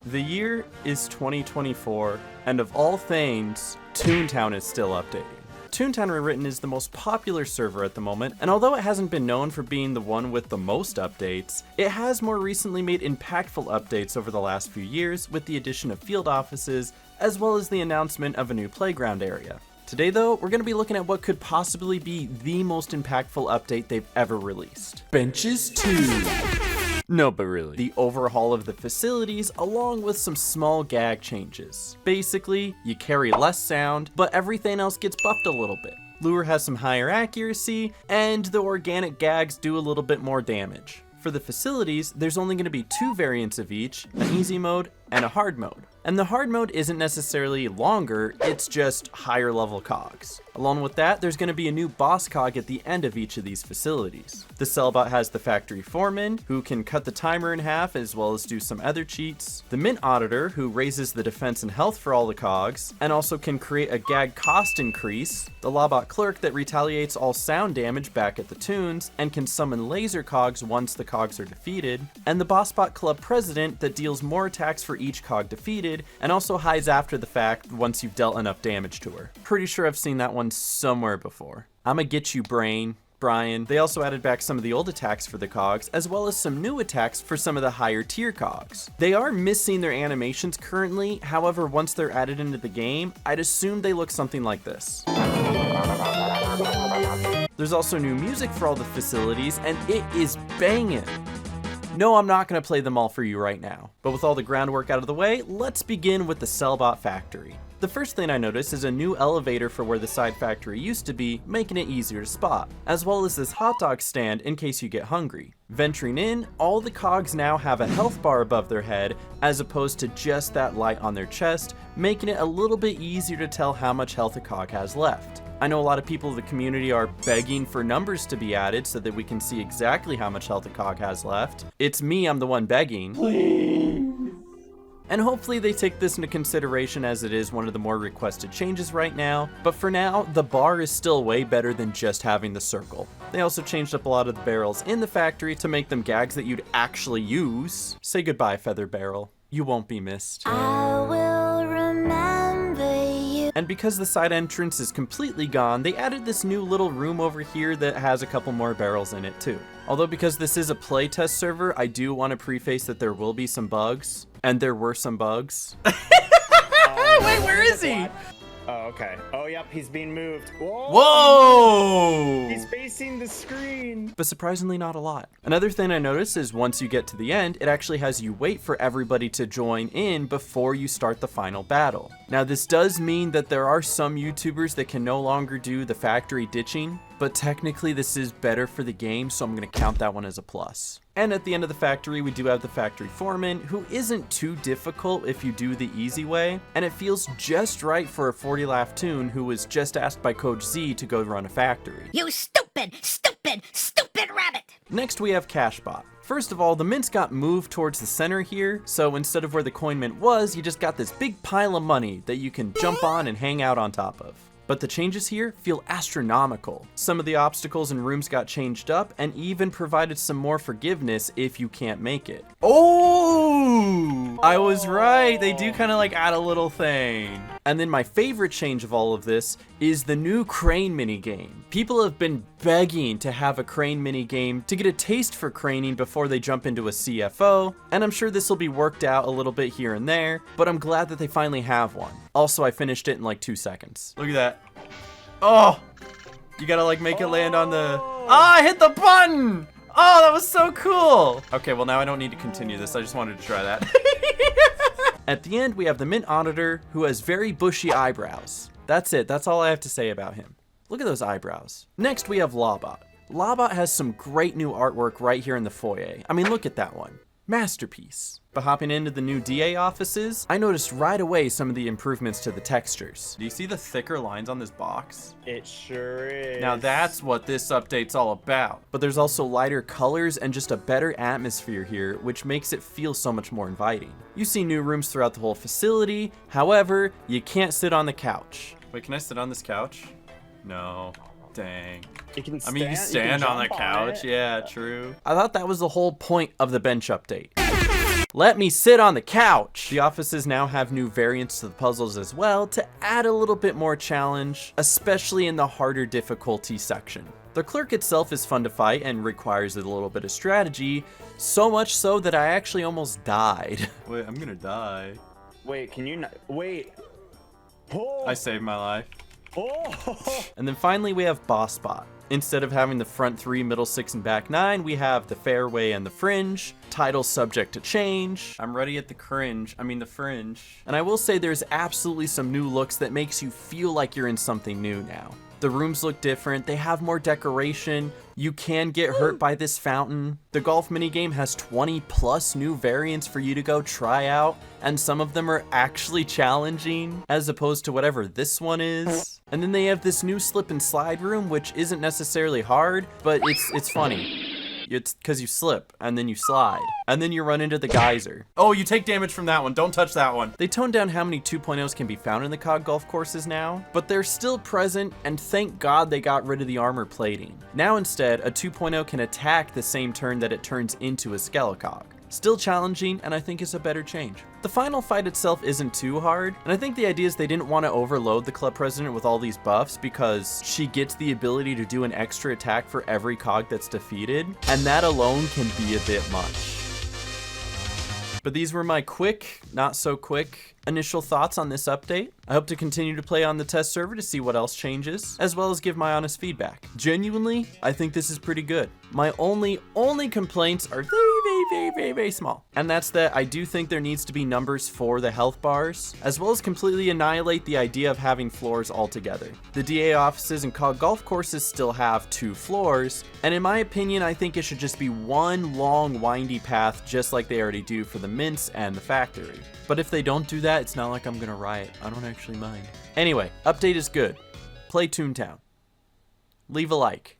The year is 2024, and of all things, Toontown is still updating. Toontown Rewritten is the most popular server at the moment, and although it hasn't been known for being the one with the most updates, it has more recently made impactful updates over the last few years with the addition of field offices, as well as the announcement of a new playground area. Today though, we're going to be looking at what could possibly be the most impactful update they've ever released. Benches 2. No, but really. The overhaul of the facilities along with some small gag changes. Basically, you carry less sound, but everything else gets buffed a little bit. Lure has some higher accuracy, and the organic gags do a little bit more damage. For the facilities, there's only going to be 2 variants of each, an easy mode and a hard mode. And the hard mode isn't necessarily longer, it's just higher level cogs. Along with that, there's going to be a new boss cog at the end of each of these facilities. The Sellbot has the factory foreman, who can cut the timer in half as well as do some other cheats. The mint auditor, who raises the defense and health for all the cogs, and also can create a gag cost increase. The Lawbot clerk that retaliates all sound damage back at the tunes, and can summon laser cogs once the cogs are defeated. And the Bossbot club president that deals more attacks for each cog defeated, and also hides after the fact once you've dealt enough damage to her. Pretty sure I've seen that one somewhere before. I'ma get you, brain. Brian. They also added back some of the old attacks for the cogs, as well as some new attacks for some of the higher tier cogs. They are missing their animations currently, however, once they're added into the game, I'd assume they look something like this. There's also new music for all the facilities, and it is banging. No, I'm not going to play them all for you right now, but with all the groundwork out of the way, let's begin with the Sellbot factory. The first thing I noticed is a new elevator for where the side factory used to be, making it easier to spot, as well as this hot dog stand in case you get hungry. Venturing in, all the cogs now have a health bar above their head, as opposed to just that light on their chest, making it a little bit easier to tell how much health a cog has left. I know a lot of people in the community are begging for numbers to be added so that we can see exactly how much health a cog has left. It's me, I'm the one begging. Please. And hopefully they take this into consideration, as it is one of the more requested changes right now. But for now, the bar is still way better than just having the circle. They also changed up a lot of the barrels in the factory to make them gags that you'd actually use. Say goodbye, Feather Barrel. You won't be missed. I will remember you. And because the side entrance is completely gone, they added this new little room over here that has a couple more barrels in it too. Although because this is a playtest server, I do want to preface that there will be some bugs. And there were some bugs. Wait, where is he? Oh, okay. Oh, yep, he's being moved. Whoa! Whoa! He's facing the screen. But surprisingly not a lot. Another thing I noticed is once you get to the end, it actually has you wait for everybody to join in before you start the final battle. Now this does mean that there are some YouTubers that can no longer do the factory ditching, but technically this is better for the game, so I'm going to count that one as a plus. And at the end of the factory, we do have the factory foreman, who isn't too difficult if you do the easy way, and it feels just right for a 40-laugh toon who was just asked by Coach Z to go run a factory. You stupid, stupid, stupid rabbit. Next we have Cashbot. First of all, the mints got moved towards the center here, so instead of where the coin mint was, you just got this big pile of money that you can jump on and hang out on top of. But the changes here feel astronomical. Some of the obstacles and rooms got changed up and even provided some more forgiveness if you can't make it. Oh! I was right, they do kind of like add a little thing. And then my favorite change of all of this is the new crane minigame. People have been begging to have a crane minigame to get a taste for craning before they jump into a CFO, and I'm sure this will be worked out a little bit here and there, but I'm glad that they finally have one. Also, I finished it in like 2 seconds. Look at that. Oh! You gotta like make it land on the... Ah, I hit the button! Oh, that was so cool! Okay, well now I don't need to continue this, I just wanted to try that. At the end, we have the mint auditor, who has very bushy eyebrows. That's it, that's all I have to say about him. Look at those eyebrows. Next, we have Lawbot. Lawbot has some great new artwork right here in the foyer. I mean, look at that one. Masterpiece. But hopping into the new DA offices, I noticed right away some of the improvements to the textures. Do you see the thicker lines on this box? It sure is. Now that's what this update's all about. But there's also lighter colors and just a better atmosphere here, which makes it feel so much more inviting. You see new rooms throughout the whole facility. However, you can't sit on the couch. Wait, can I sit on this couch? No. Dang. You can I mean, you stand on the couch. it. Yeah, true. I thought that was the whole point of the bench update. Let me sit on the couch. The offices now have new variants to the puzzles as well to add a little bit more challenge, especially in the harder difficulty section. The clerk itself is fun to fight and requires a little bit of strategy, so much so that I actually almost died. Wait, I'm gonna die. Wait, can you not? Wait. Oh. I saved my life. Oh. And then finally we have Bossbot. Instead of having the front 3, middle 6, and back 9, we have the fairway and the fringe. Title subject to change. I'm ready at the the fringe. And I will say there's absolutely some new looks that makes you feel like you're in something new now. The rooms look different, they have more decoration, you can get hurt by this fountain. The golf minigame has 20 plus new variants for you to go try out, and some of them are actually challenging, as opposed to whatever this one is. And then they have this new slip and slide room, which isn't necessarily hard, but it's funny. It's because you slip, and then you slide, and then you run into the geyser. Oh, you take damage from that one. Don't touch that one. They toned down how many 2.0s can be found in the COG golf courses now, but they're still present, and thank God they got rid of the armor plating. Now instead, a 2.0 can attack the same turn that it turns into a Skelecog. Still challenging, and I think it's a better change. The final fight itself isn't too hard, and I think the idea is they didn't want to overload the club president with all these buffs because she gets the ability to do an extra attack for every cog that's defeated, and that alone can be a bit much. But these were my quick, not so quick, initial thoughts on this update. I hope to continue to play on the test server to see what else changes, as well as give my honest feedback. Genuinely, I think this is pretty good. My only complaints are very small. And that's that I do think there needs to be numbers for the health bars, as well as completely annihilate the idea of having floors altogether. The DA offices and COG golf courses still have 2 floors, and in my opinion, I think it should just be one long windy path just like they already do for the mints and the factory. But if they don't do that, it's not like I'm gonna riot. I don't actually mind. Anyway, update is good. Play Toontown. Leave a like.